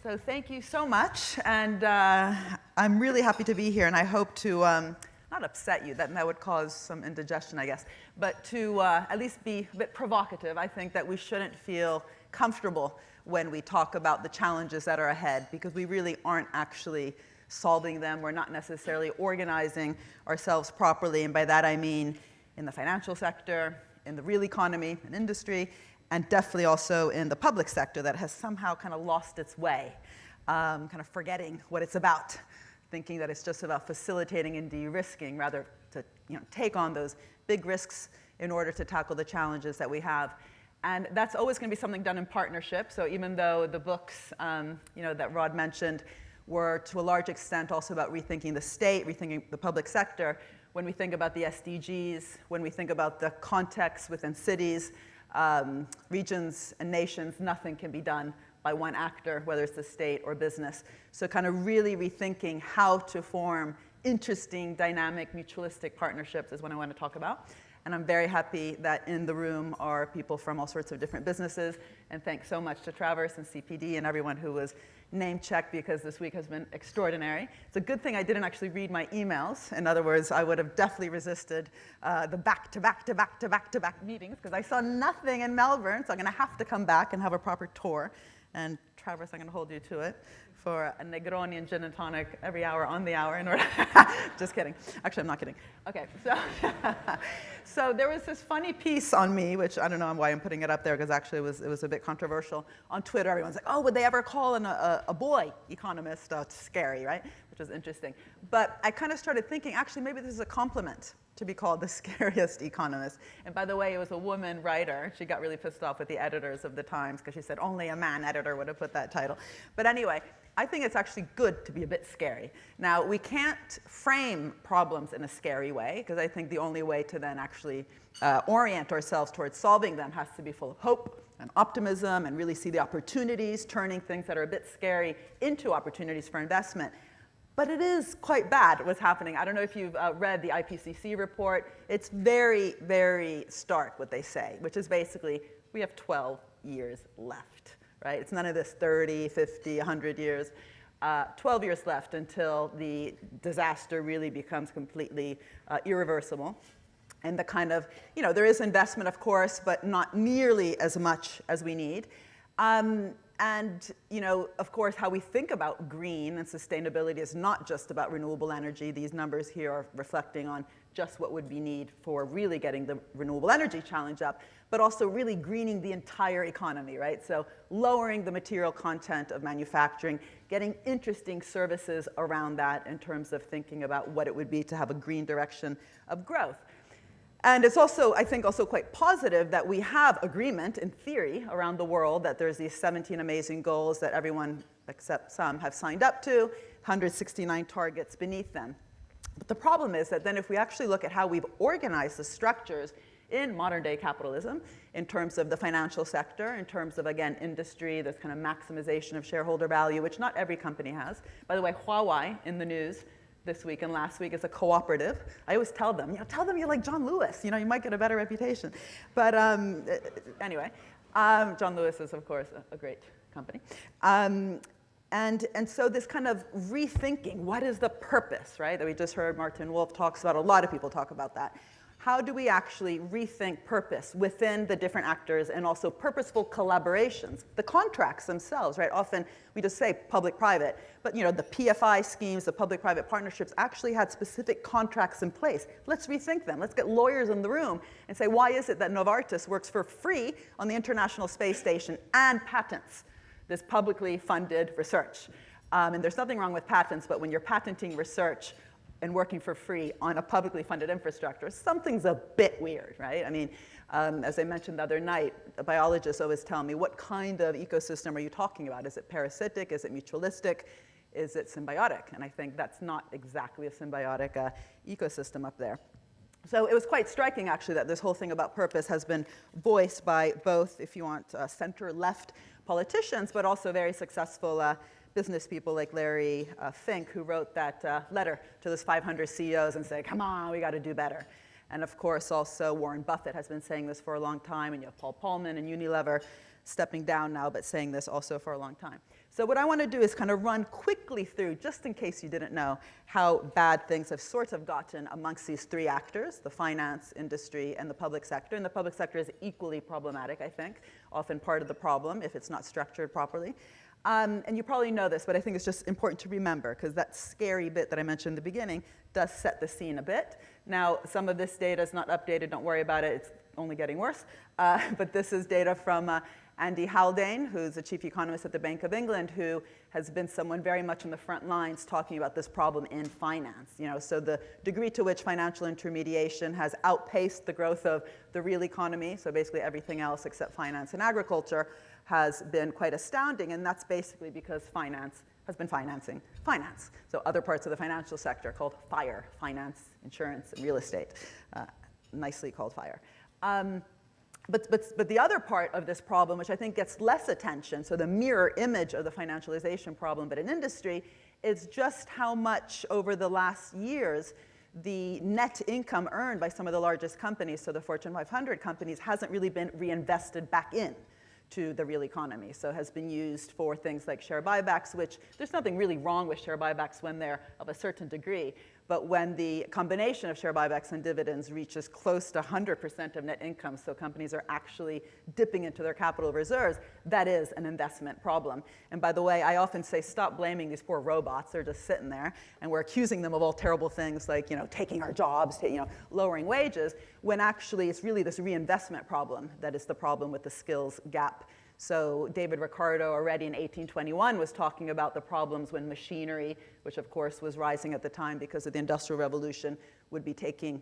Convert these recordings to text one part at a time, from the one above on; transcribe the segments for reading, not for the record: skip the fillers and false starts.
So thank you so much, and I'm really happy to be here, and I hope to not upset you, that would cause some indigestion, I guess, but to at least be a bit provocative. I think that we shouldn't feel comfortable when we talk about the challenges that are ahead, because we really aren't actually solving them. We're not necessarily organizing ourselves properly, and by that I mean in the financial sector, in the real economy and industry, and definitely also in the public sector that has somehow kind of lost its way, kind of forgetting what it's about, thinking that it's just about facilitating and de-risking rather to take on those big risks in order to tackle the challenges that we have. And that's always going to be something done in partnership. So even though the books that Rod mentioned were to a large extent also about rethinking the state, rethinking the public sector, when we think about the SDGs, when we think about the context within cities, regions and nations, nothing can be done by one actor, whether it's the state or business. So kind of really rethinking how to form interesting, dynamic, mutualistic partnerships is what I want to talk about. And I'm very happy that in the room are people from all sorts of different businesses. And thanks so much to Traverse and CPD and everyone who was name-checked, because this week has been extraordinary. It's a good thing I didn't actually read my emails. In other words, I would have definitely resisted the back-to-back meetings, because I saw nothing in Melbourne, so I'm going to have to come back and have a proper tour. And Traverse, I'm going to hold you to it for a Negroni and gin and tonic every hour on the hour in order. Just kidding. Actually, I'm not kidding. Okay, so there was this funny piece on me, which I don't know why I'm putting it up there, because actually it was a bit controversial. On Twitter, everyone's like, oh, would they ever call a boy economist? It's scary, right? Which was interesting. But I kind of started thinking, actually, maybe this is a compliment to be called the scariest economist. And by the way, it was a woman writer. She got really pissed off with the editors of the Times, because she said only a man editor would have put that title. But anyway, I think it's actually good to be a bit scary. Now, we can't frame problems in a scary way, because I think the only way to then actually orient ourselves towards solving them has to be full of hope and optimism, and really see the opportunities, turning things that are a bit scary into opportunities for investment. But it is quite bad what's happening. I don't know if you've read the IPCC report. It's very, very stark what they say, which is basically we have 12 years left, right? It's none of this 30, 50, 100 years. 12 years left until the disaster really becomes completely irreversible. And the kind of, there is investment, of course, but not nearly as much as we need. And, of course, how we think about green and sustainability is not just about renewable energy. These numbers here are reflecting on just what would be need for really getting the renewable energy challenge up, but also really greening the entire economy, right? So lowering the material content of manufacturing, getting interesting services around that in terms of thinking about what it would be to have a green direction of growth. And it's also, I think, also quite positive that we have agreement in theory around the world that there's these 17 amazing goals that everyone except some have signed up to, 169 targets beneath them. But the problem is that then if we actually look at how we've organized the structures in modern day capitalism, in terms of the financial sector, in terms of, again, industry, this kind of maximization of shareholder value, which not every company has. By the way, Huawei in the news this week and last week is a cooperative. I always tell them, you're like John Lewis, you might get a better reputation. But anyway, John Lewis is, of course, a great company. And so this kind of rethinking, what is the purpose, right, that we just heard Martin Wolf talks about, a lot of people talk about that. How do we actually rethink purpose within the different actors, and also purposeful collaborations, the contracts themselves, right? Often we just say public-private, but the PFI schemes, the public-private partnerships actually had specific contracts in place. Let's rethink them. Let's get lawyers in the room and say, why is it that Novartis works for free on the International Space Station and patents this publicly funded research? And there's nothing wrong with patents, but when you're patenting research and working for free on a publicly funded infrastructure, something's a bit weird, right? I mean, as I mentioned the other night, biologists always tell me, what kind of ecosystem are you talking about? Is it parasitic? Is it mutualistic? Is it symbiotic? And I think that's not exactly a symbiotic ecosystem up there. So it was quite striking, actually, that this whole thing about purpose has been voiced by both, if you want, center-left politicians, but also very successful business people like Larry Fink, who wrote that letter to those 500 CEOs and said, come on, we got to do better. And of course, also Warren Buffett has been saying this for a long time, and you have Paul Polman and Unilever stepping down now, but saying this also for a long time. So what I want to do is kind of run quickly through, just in case you didn't know, how bad things have sort of gotten amongst these three actors, the finance, industry, and the public sector. And the public sector is equally problematic, I think, often part of the problem if it's not structured properly. And you probably know this, but I think it's just important to remember, because that scary bit that I mentioned in the beginning does set the scene a bit. Now, some of this data is not updated. Don't worry about it. It's only getting worse. But this is data from Andy Haldane, who's the chief economist at the Bank of England, who has been someone very much on the front lines talking about this problem in finance. So the degree to which financial intermediation has outpaced the growth of the real economy, so basically everything else except finance and agriculture, has been quite astounding. And that's basically because finance has been financing finance. So other parts of the financial sector called FIRE, finance, insurance, and real estate, nicely called FIRE. But the other part of this problem, which I think gets less attention, so the mirror image of the financialization problem, but in industry, is just how much over the last years the net income earned by some of the largest companies, so the Fortune 500 companies, hasn't really been reinvested back in to the real economy. So has been used for things like share buybacks, which there's nothing really wrong with share buybacks when they're of a certain degree. But when the combination of share buybacks and dividends reaches close to 100% of net income, so companies are actually dipping into their capital reserves, that is an investment problem. And by the way, I often say, stop blaming these poor robots. They're just sitting there, and we're accusing them of all terrible things like, taking our jobs, lowering wages, when actually it's really this reinvestment problem that is the problem with the skills gap. So David Ricardo already in 1821 was talking about the problems when machinery, which of course was rising at the time because of the Industrial Revolution, would be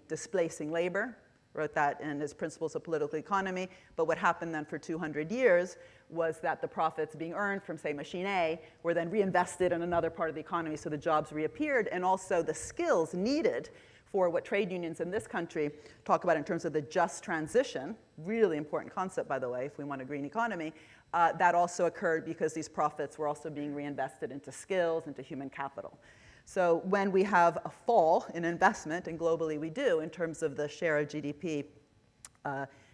displacing labor. Wrote that in his Principles of Political Economy. But what happened then for 200 years was that the profits being earned from, say, machine A were then reinvested in another part of the economy, so the jobs reappeared, and also the skills needed for what trade unions in this country talk about in terms of the just transition, really important concept, by the way, if we want a green economy, that also occurred because these profits were also being reinvested into skills, into human capital. So when we have a fall in investment, and globally we do, in terms of the share of GDP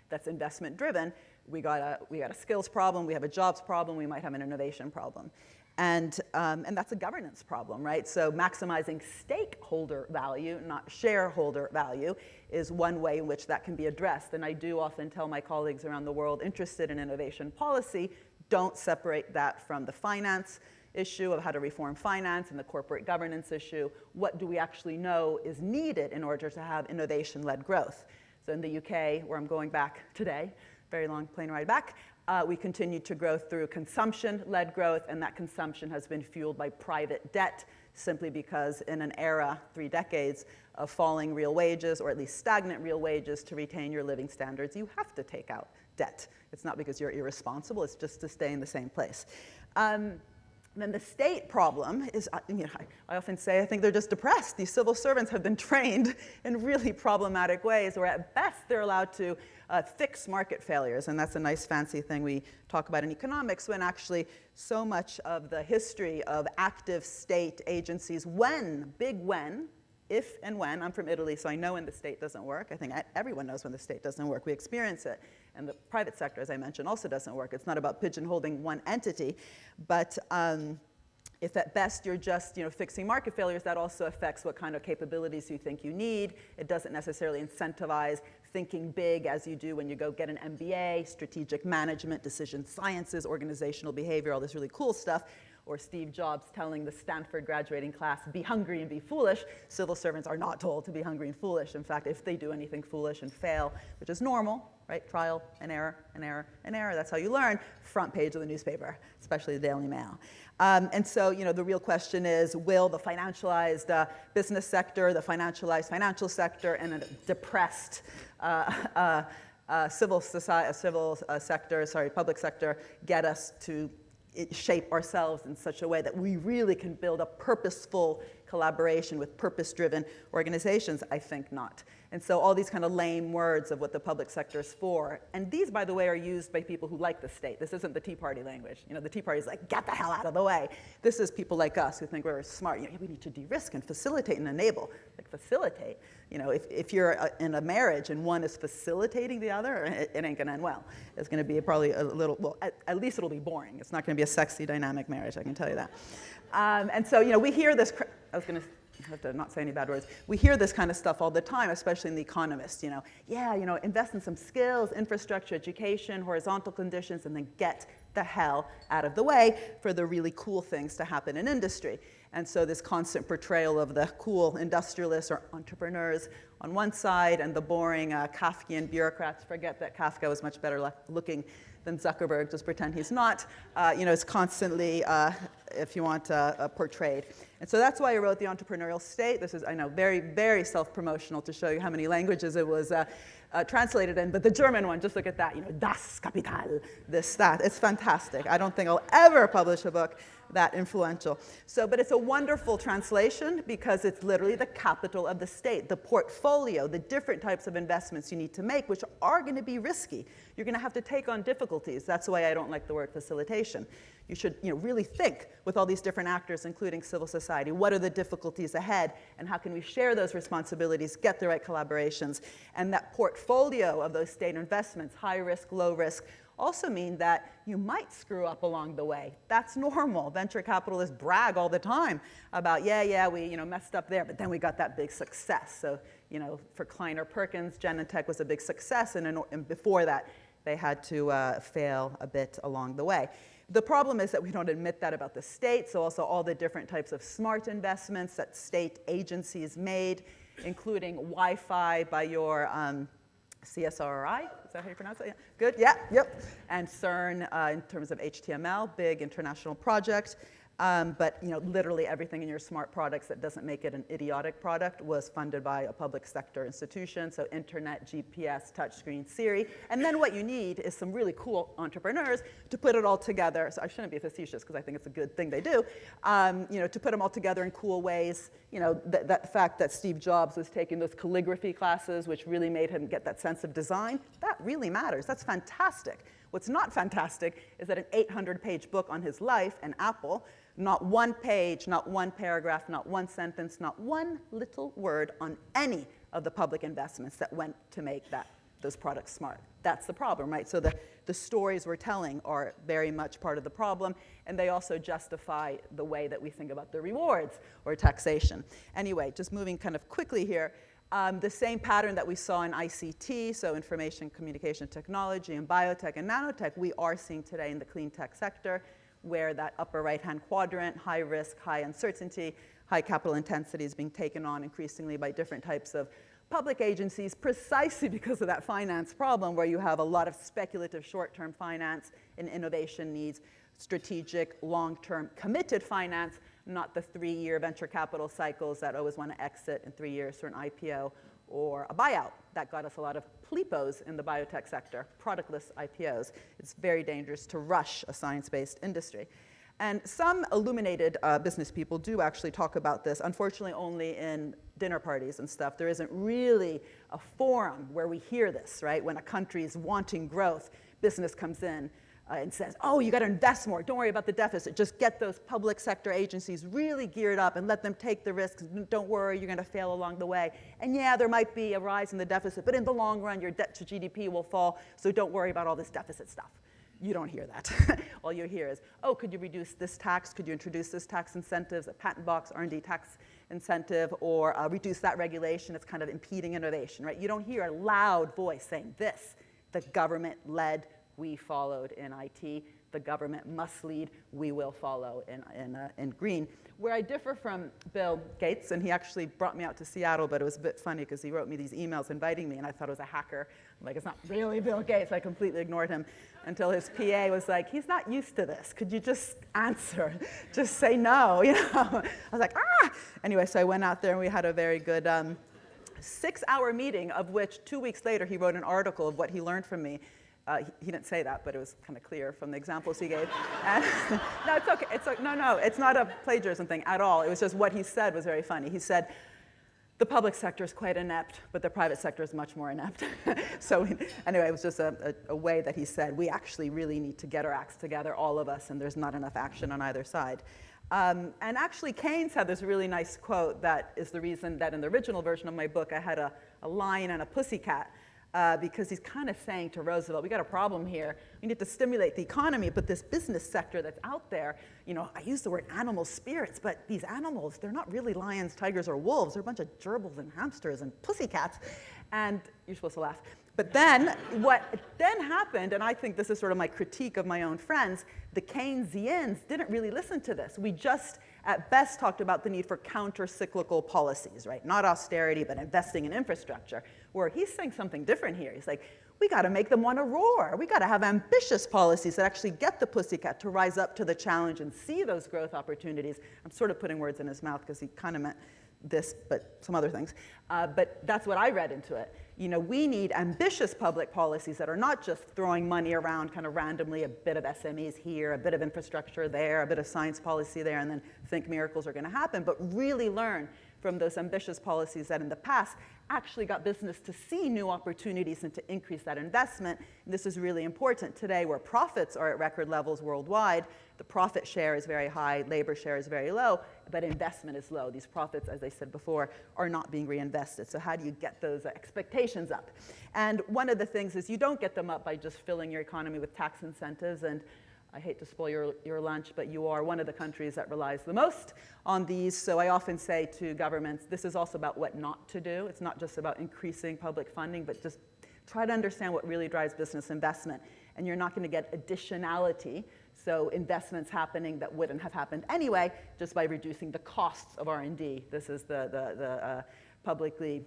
that's investment driven, we got a skills problem, we have a jobs problem, we might have an innovation problem. And that's a governance problem, right? So maximizing stakeholder value, not shareholder value, is one way in which that can be addressed. And I do often tell my colleagues around the world interested in innovation policy, don't separate that from the finance issue of how to reform finance and the corporate governance issue. What do we actually know is needed in order to have innovation-led growth? So in the UK, where I'm going back today, very long plane ride back, we continue to grow through consumption-led growth, and that consumption has been fueled by private debt, simply because in an era, 3 decades, of falling real wages, or at least stagnant real wages, to retain your living standards, you have to take out debt. It's not because you're irresponsible, it's just to stay in the same place. Then the state problem is, I often say, I think they're just depressed. These civil servants have been trained in really problematic ways, where at best they're allowed to fix market failures. And that's a nice fancy thing we talk about in economics, when actually so much of the history of active state agencies, if and when, I'm from Italy, so I know when the state doesn't work. I think everyone knows when the state doesn't work. We experience it. And the private sector, as I mentioned, also doesn't work. It's not about pigeonholing one entity. But if at best you're just fixing market failures, that also affects what kind of capabilities you think you need. It doesn't necessarily incentivize thinking big as you do when you go get an MBA, strategic management, decision sciences, organizational behavior, all this really cool stuff. Or Steve Jobs telling the Stanford graduating class, be hungry and be foolish. Civil servants are not told to be hungry and foolish. In fact, if they do anything foolish and fail, which is normal, right? Trial and error, and error, and error. That's how you learn. Front page of the newspaper, especially the Daily Mail. And so, the real question is, will the financialized business sector, the financialized financial sector, and a depressed public sector get us to shape ourselves in such a way that we really can build a purposeful collaboration with purpose-driven organizations? I think not. And so all these kind of lame words of what the public sector is for. And these, by the way, are used by people who like the state. This isn't the Tea Party language. You know, the Tea Party is like, get the hell out of the way. This is people like us who think we're smart. You know, we need to de-risk and facilitate and enable. Like, facilitate. You know, if you're in a marriage and one is facilitating the other, it ain't going to end well. It's going to be probably a little, well, at least it'll be boring. It's not going to be a sexy, dynamic marriage, I can tell you that. And so, you know, we hear this, I was going to have to not say any bad words. We hear this kind of stuff all the time, especially in The Economist, you know. Yeah, you know, invest in some skills, infrastructure, education, horizontal conditions, and then get the hell out of the way for the really cool things to happen in industry. And so this constant portrayal of the cool industrialists or entrepreneurs on one side and the boring Kafkian bureaucrats, forget that Kafka was much better looking than Zuckerberg, just pretend he's not, you know, is constantly, if you want, portrayed. And so that's why I wrote The Entrepreneurial State. This is, I know, very, very self-promotional to show you how many languages it was translated in, but the German one, just look at that, you know, Das Kapital, this, that. It's fantastic. I don't think I'll ever publish a book that influential. So, but it's a wonderful translation because it's literally the capital of the state, the portfolio, the different types of investments you need to make, which are going to be risky. You're going to have to take on difficulties. That's why I don't like the word facilitation. You should, you know, really think with all these different actors, including civil society, what are the difficulties ahead, and how can we share those responsibilities, get the right collaborations, and that portfolio of those state investments, high risk, low risk, also mean that you might screw up along the way. That's normal. Venture capitalists brag all the time about, yeah, we, you know, messed up there, but then we got that big success. So, you know, for Kleiner Perkins, Genentech was a big success, and before that, they had to fail a bit along the way. The problem is that we don't admit that about the state, so also all the different types of smart investments that state agencies made, including Wi-Fi by your CSRI, is that how you pronounce it? Yeah. Good, yeah, yep. And CERN in terms of HTML, big international project. But you know, literally everything in your smart products that doesn't make it an idiotic product was funded by a public sector institution. So internet, GPS, touchscreen, Siri. And then what you need is some really cool entrepreneurs to put it all together. So I shouldn't be facetious because I think it's a good thing they do. You know, to put them all together in cool ways. You know, that fact that Steve Jobs was taking those calligraphy classes, which really made him get that sense of design, that really matters. That's fantastic. What's not fantastic is that an 800-page book on his life and Apple, not one page, not one paragraph, not one sentence, not one little word on any of the public investments that went to make those products smart. That's the problem, right? So the stories we're telling are very much part of the problem, and they also justify the way that we think about the rewards or taxation. Anyway, just moving kind of quickly here, the same pattern that we saw in ICT, so information communication technology and biotech and nanotech, we are seeing today in the clean tech sector, where that upper right-hand quadrant, high risk, high uncertainty, high capital intensity is being taken on increasingly by different types of public agencies, precisely because of that finance problem where you have a lot of speculative short-term finance and innovation needs, strategic, long-term committed finance, not the 3-year venture capital cycles that always want to exit in 3 years for an IPO or a buyout. That got us a lot of PLEPOs in the biotech sector, productless IPOs. It's very dangerous to rush a science-based industry. And some illuminated business people do actually talk about this, unfortunately only in dinner parties and stuff. There isn't really a forum where we hear this, right? When a country is wanting growth, business comes in and says, oh, you got to invest more. Don't worry about the deficit. Just get those public sector agencies really geared up and let them take the risks. Don't worry, you're going to fail along the way. And yeah, there might be a rise in the deficit, but in the long run, your debt to GDP will fall, so don't worry about all this deficit stuff. You don't hear that. All you hear is, oh, could you reduce this tax? Could you introduce this tax incentives, a patent box, R&D tax incentive, or reduce that regulation? It's kind of impeding innovation, right? You don't hear a loud voice saying this. The government led, we followed in IT. The government must lead, we will follow in green. Where I differ from Bill Gates, and he actually brought me out to Seattle, but it was a bit funny because he wrote me these emails inviting me, and I thought it was a hacker. I'm like, it's not really Bill Gates. I completely ignored him until his PA was like, he's not used to this. Could you just answer? Just say no, you know? I was like, ah! Anyway, so I went out there and we had a very good 6-hour meeting, of which 2 weeks later he wrote an article of what he learned from me. He didn't say that, but it was kind of clear from the examples he gave. And no, it's okay. No, it's not a plagiarism thing at all. It was just what he said was very funny. He said, the public sector is quite inept, but the private sector is much more inept. So anyway, it was just a way that he said, we actually really need to get our acts together, all of us, and there's not enough action on either side. And actually, Keynes had this really nice quote that is the reason that in the original version of my book, I had a lion and a pussycat. Because he's kind of saying to Roosevelt, we got a problem here. We need to stimulate the economy, but this business sector that's out there, I use the word animal spirits, but these animals, they're not really lions, tigers, or wolves. They're a bunch of gerbils and hamsters and pussycats. And you're supposed to laugh. But then what then happened, and I think this is sort of my critique of my own friends, the Keynesians didn't really listen to this. We just, at best, talked about the need for counter-cyclical policies, right? Not austerity, but investing in infrastructure. Where he's saying something different here. He's like, we got to make them want to roar. We got to have ambitious policies that actually get the pussycat to rise up to the challenge and see those growth opportunities. I'm sort of putting words in his mouth because he kind of meant this, but some other things. But that's what I read into it. We need ambitious public policies that are not just throwing money around kind of randomly, a bit of SMEs here, a bit of infrastructure there, a bit of science policy there, and then think miracles are going to happen, but really learn from those ambitious policies that in the past actually got business to see new opportunities and to increase that investment. And this is really important today where profits are at record levels worldwide. The profit share is very high, labor share is very low, but investment is low. These profits, as I said before, are not being reinvested. So how do you get those expectations up? And one of the things is you don't get them up by just filling your economy with tax incentives. And I hate to spoil your lunch, but you are one of the countries that relies the most on these. So I often say to governments, this is also about what not to do. It's not just about increasing public funding, but just try to understand what really drives business investment. And you're not going to get additionality, so investments happening that wouldn't have happened anyway, just by reducing the costs of R&D. This is the publicly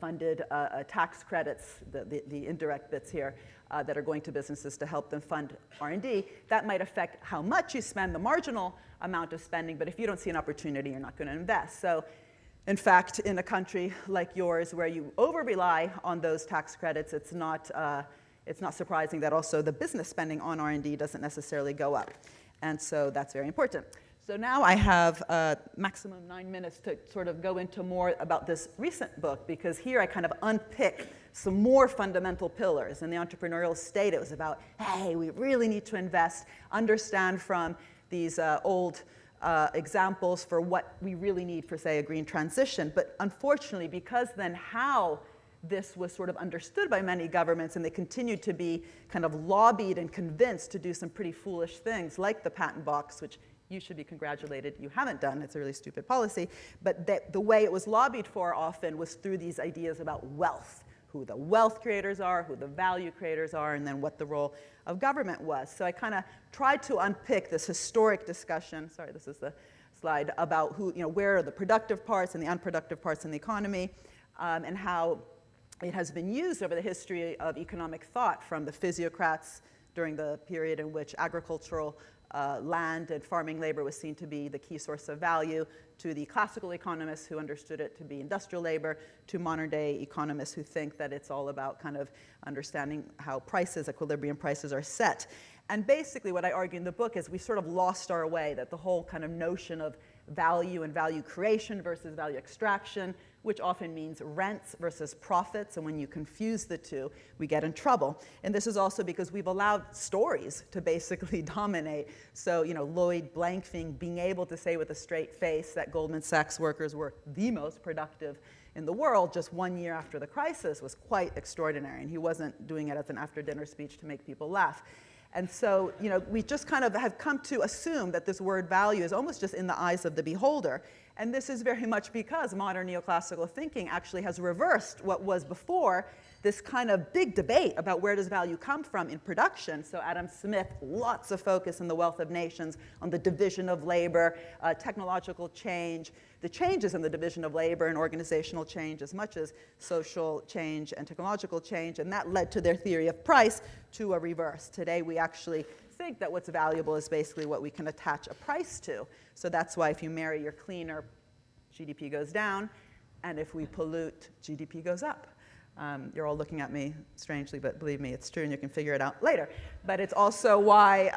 funded tax credits, the indirect bits here, that are going to businesses to help them fund R&D. That might affect how much you spend, the marginal amount of spending, but if you don't see an opportunity, you're not going to invest. So in fact, in a country like yours where you over-rely on those tax credits, it's not surprising that also the business spending on R&D doesn't necessarily go up. And so that's very important. So now I have maximum 9 minutes to sort of go into more about this recent book, because here I kind of unpick some more fundamental pillars. In the entrepreneurial state, it was about, hey, we really need to invest, understand from these old examples for what we really need for, say, a green transition. But unfortunately, because then how this was sort of understood by many governments, and they continued to be kind of lobbied and convinced to do some pretty foolish things, like the patent box, which you should be congratulated you haven't done. It's a really stupid policy. But the way it was lobbied for often was through these ideas about wealth, who the wealth creators are, who the value creators are, and then what the role of government was. So I kind of tried to unpick this historic discussion. Sorry, this is the slide about who, where are the productive parts and the unproductive parts in the economy, and how it has been used over the history of economic thought, from the physiocrats during the period in which agricultural land and farming labor was seen to be the key source of value, to the classical economists who understood it to be industrial labor, to modern day economists who think that it's all about kind of understanding how prices, equilibrium prices, are set. And basically what I argue in the book is we sort of lost our way, that the whole kind of notion of value and value creation versus value extraction, which often means rents versus profits, and when you confuse the two, we get in trouble. And this is also because we've allowed stories to basically dominate. So, Lloyd Blankfein being able to say with a straight face that Goldman Sachs workers were the most productive in the world just 1 year after the crisis was quite extraordinary, and he wasn't doing it as an after-dinner speech to make people laugh. And so, we just kind of have come to assume that this word value is almost just in the eyes of the beholder. And this is very much because modern neoclassical thinking actually has reversed what was before this kind of big debate about where does value come from in production. So Adam Smith, lots of focus in The Wealth of Nations on the division of labor, technological change, the changes in the division of labor and organizational change as much as social change and technological change. And that led to their theory of price to a reverse. Today we actually think that what's valuable is basically what we can attach a price to. So that's why if you marry your cleaner, GDP goes down, and if we pollute, GDP goes up. You're all looking at me strangely, but believe me, it's true, and you can figure it out later. But it's also why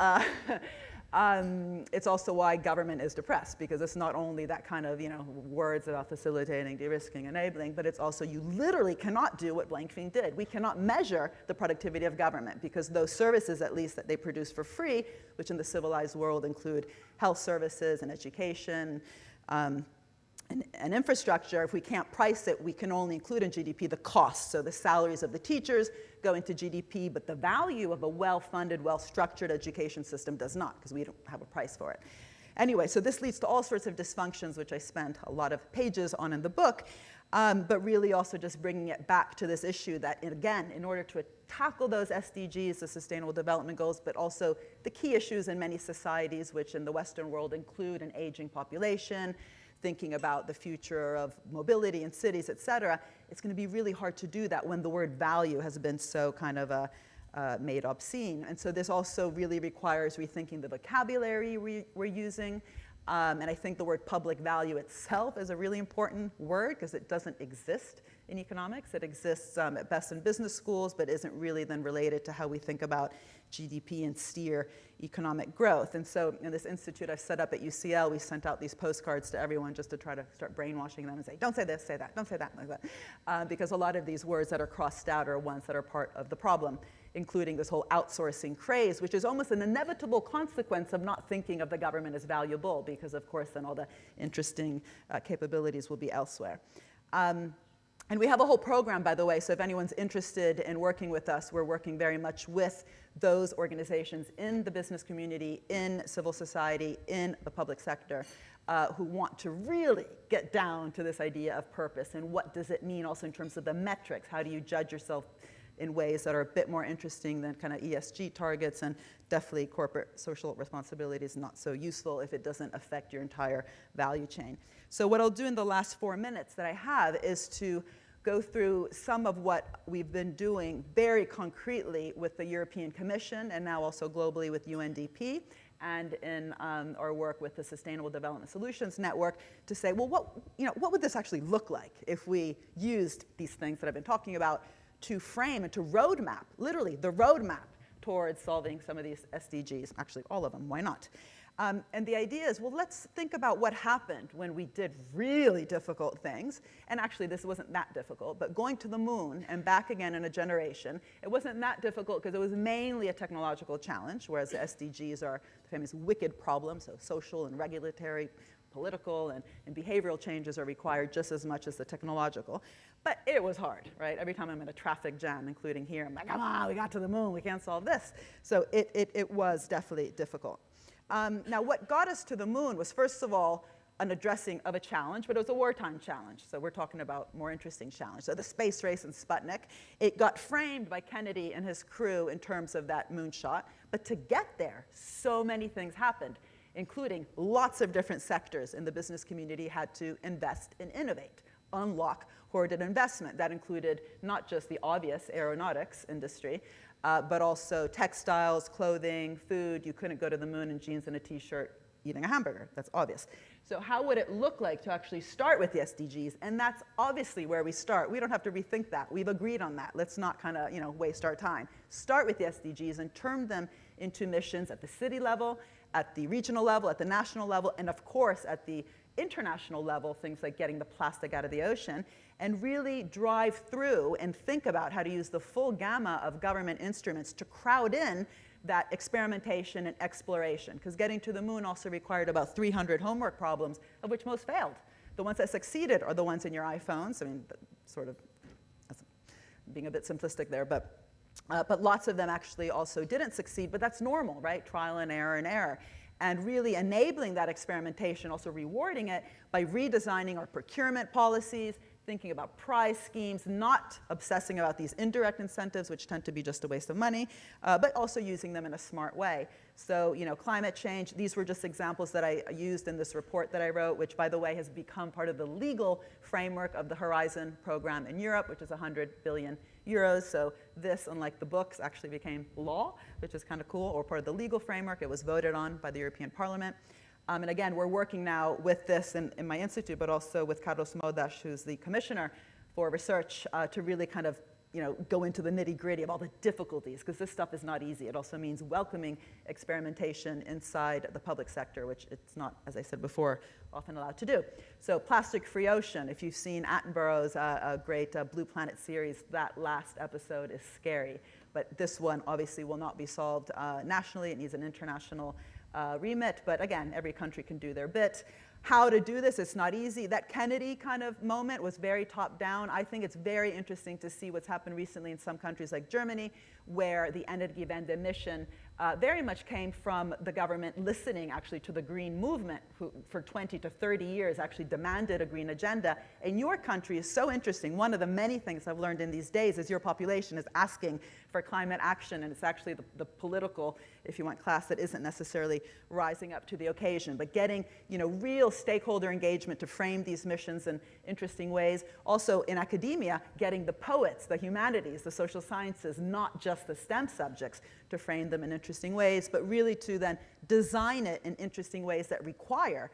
government is depressed, because it's not only that kind of words about facilitating, de-risking, enabling, but it's also you literally cannot do what Blanchfield did. We cannot measure the productivity of government, because those services, at least, that they produce for free, which in the civilized world include health services and education, and infrastructure, if we can't price it, we can only include in GDP the costs. So the salaries of the teachers go into GDP, but the value of a well-funded, well-structured education system does not, because we don't have a price for it. Anyway, so this leads to all sorts of dysfunctions, which I spent a lot of pages on in the book, but really also just bringing it back to this issue that, again, in order to tackle those SDGs, the Sustainable Development Goals, but also the key issues in many societies, which in the Western world include an aging population, thinking about the future of mobility in cities, et cetera, it's going to be really hard to do that when the word value has been so kind of made obscene. And so this also really requires rethinking the vocabulary we're using. And I think the word public value itself is a really important word, because it doesn't exist in economics. It exists at best in business schools, but isn't really then related to how we think about GDP and steer economic growth. And so in this institute I've set up at UCL, we sent out these postcards to everyone just to try to start brainwashing them and say, don't say this, say that, don't say that, like that. Because a lot of these words that are crossed out are ones that are part of the problem, including this whole outsourcing craze, which is almost an inevitable consequence of not thinking of the government as valuable, because of course then all the interesting capabilities will be elsewhere. And we have a whole program, by the way, so if anyone's interested in working with us, we're working very much with those organizations in the business community, in civil society, in the public sector, who want to really get down to this idea of purpose, and what does it mean also in terms of the metrics. How do you judge yourself in ways that are a bit more interesting than kind of ESG targets, and definitely corporate social responsibility is not so useful if it doesn't affect your entire value chain. So what I'll do in the last 4 minutes that I have is to go through some of what we've been doing very concretely with the European Commission, and now also globally with UNDP, and in our work with the Sustainable Development Solutions Network, to say, well, what would this actually look like if we used these things that I've been talking about to frame and to roadmap, literally the roadmap towards solving some of these SDGs, actually all of them, why not? And the idea is, well, let's think about what happened when we did really difficult things. And actually, this wasn't that difficult, but going to the moon and back again in a generation, it wasn't that difficult because it was mainly a technological challenge, whereas the SDGs are the famous wicked problems, so social and regulatory, political and behavioral changes are required just as much as the technological. But it was hard, right? Every time I'm in a traffic jam, including here, I'm like, come on, we got to the moon, we can't solve this. So it was definitely difficult. Now, what got us to the moon was, first of all, an addressing of a challenge, but it was a wartime challenge. So we're talking about more interesting challenge. So the space race and Sputnik, it got framed by Kennedy and his crew in terms of that moonshot. But to get there, so many things happened, including lots of different sectors in the business community had to invest and innovate, unlock hoarded investment. That included not just the obvious aeronautics industry, but also textiles, clothing, food. You couldn't go to the moon in jeans and a t-shirt eating a hamburger. That's obvious. So how would it look like to actually start with the SDGs? And that's obviously where we start. We don't have to rethink that. We've agreed on that. Let's not kind of waste our time. Start with the SDGs and turn them into missions at the city level, at the regional level, at the national level, and of course at the international level, things like getting the plastic out of the ocean, and really drive through and think about how to use the full gamma of government instruments to crowd in that experimentation and exploration. Because getting to the moon also required about 300 homework problems, of which most failed. The ones that succeeded are the ones in your iPhones. I mean, sort of being a bit simplistic there, but lots of them actually also didn't succeed, but that's normal, right? Trial and error, and really enabling that experimentation, also rewarding it by redesigning our procurement policies, thinking about prize schemes, not obsessing about these indirect incentives, which tend to be just a waste of money, but also using them in a smart way. So, climate change, these were just examples that I used in this report that I wrote, which, by the way, has become part of the legal framework of the Horizon program in Europe, which is 100 billion euros. So this, unlike the books, actually became law, which is kind of cool, or part of the legal framework. It was voted on by the European Parliament. And again, we're working now with this in my institute, but also with Carlos Modas, who's the commissioner for research, to really kind of go into the nitty-gritty of all the difficulties, because this stuff is not easy. It also means welcoming experimentation inside the public sector, which it's not, as I said before, often allowed to do. So plastic-free ocean. If you've seen Attenborough's great Blue Planet series, that last episode is scary. But this one obviously will not be solved nationally. It needs an international remit. But again, every country can do their bit. How to do this, it's not easy. That Kennedy kind of moment was very top-down. I think it's very interesting to see what's happened recently in some countries like Germany, where the Energiewende mission very much came from the government listening actually to the green movement, who for 20 to 30 years actually demanded a green agenda. And your country is so interesting. One of the many things I've learned in these days is your population is asking for climate action, and it's actually the political, if you want, class that isn't necessarily rising up to the occasion, but getting real stakeholder engagement to frame these missions in interesting ways. Also in academia, getting the poets, the humanities, the social sciences, not just the STEM subjects, to frame them in interesting ways, but really to then design it in interesting ways that require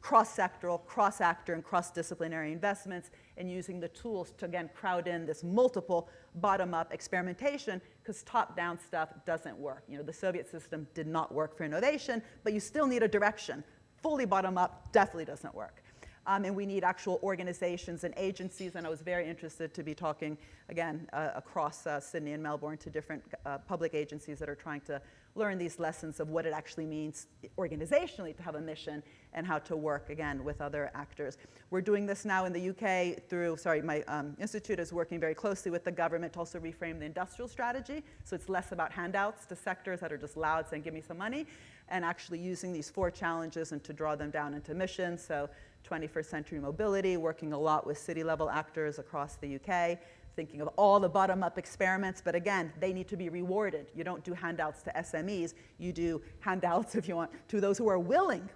cross-sectoral, cross-actor, and cross-disciplinary investments, and using the tools to, again, crowd in this multiple bottom-up experimentation, because top-down stuff doesn't work. The Soviet system did not work for innovation, but you still need a direction. Fully bottom-up definitely doesn't work. And we need actual organizations and agencies, and I was very interested to be talking, again, across Sydney and Melbourne to different public agencies that are trying to learn these lessons of what it actually means organizationally to have a mission and how to work, again, with other actors. We're doing this now in the UK through, my institute is working very closely with the government to also reframe the industrial strategy, so it's less about handouts to sectors that are just loud saying, give me some money, and actually using these 4 challenges and to draw them down into missions. So 21st century mobility, working a lot with city-level actors across the UK, thinking of all the bottom-up experiments, but again, they need to be rewarded. You don't do handouts to SMEs, you do handouts, if you want, to those who are willing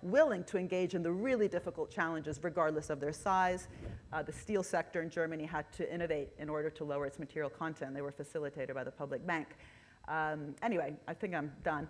to engage in the really difficult challenges, regardless of their size. The steel sector in Germany had to innovate in order to lower its material content. They were facilitated by the public bank. Anyway, I think I'm done.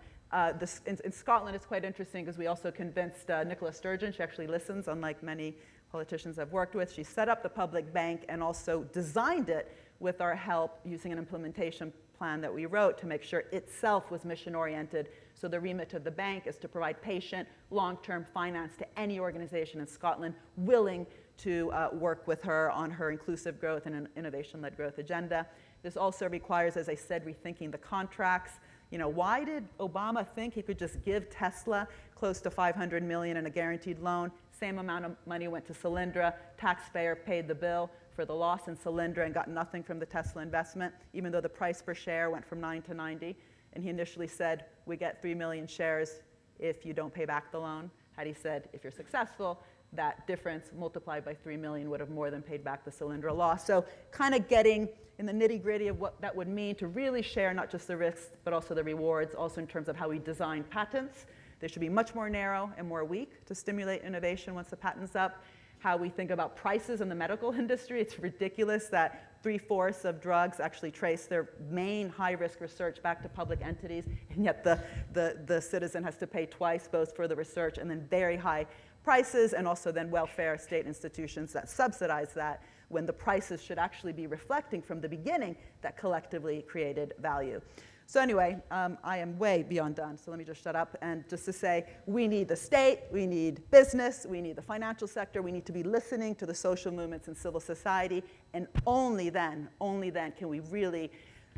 In Scotland, it's quite interesting because we also convinced Nicola Sturgeon. She actually listens, unlike many politicians I've worked with. She set up the public bank and also designed it with our help using an implementation plan that we wrote to make sure itself was mission-oriented. So the remit of the bank is to provide patient, long-term finance to any organization in Scotland willing to work with her on her inclusive growth and an innovation-led growth agenda. This also requires, as I said, rethinking the contracts. Why did Obama think he could just give Tesla close to $500 million in a guaranteed loan? Same amount of money went to Solyndra. Taxpayer paid the bill for the loss in Solyndra and got nothing from the Tesla investment, even though the price per share went from 9 to 90. And he initially said, we get 3 million shares if you don't pay back the loan. Had he said, if you're successful, that difference multiplied by 3 million would have more than paid back the Solyndra loss. So kind of getting in the nitty-gritty of what that would mean to really share not just the risks, but also the rewards, also in terms of how we design patents. They should be much more narrow and more weak to stimulate innovation once the patent's up. How we think about prices in the medical industry. It's ridiculous that 3/4 of drugs actually trace their main high-risk research back to public entities, and yet the citizen has to pay twice, both for the research and then very high prices, and also then welfare state institutions that subsidize that, when the prices should actually be reflecting from the beginning that collectively created value. So anyway, I am way beyond done, so let me just shut up. And just to say, we need the state, we need business, we need the financial sector, we need to be listening to the social movements in civil society, and only then can we really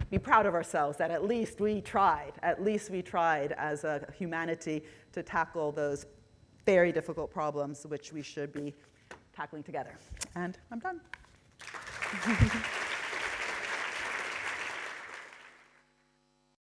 be proud of ourselves that at least we tried as a humanity to tackle those very difficult problems which we should be tackling together. And I'm done.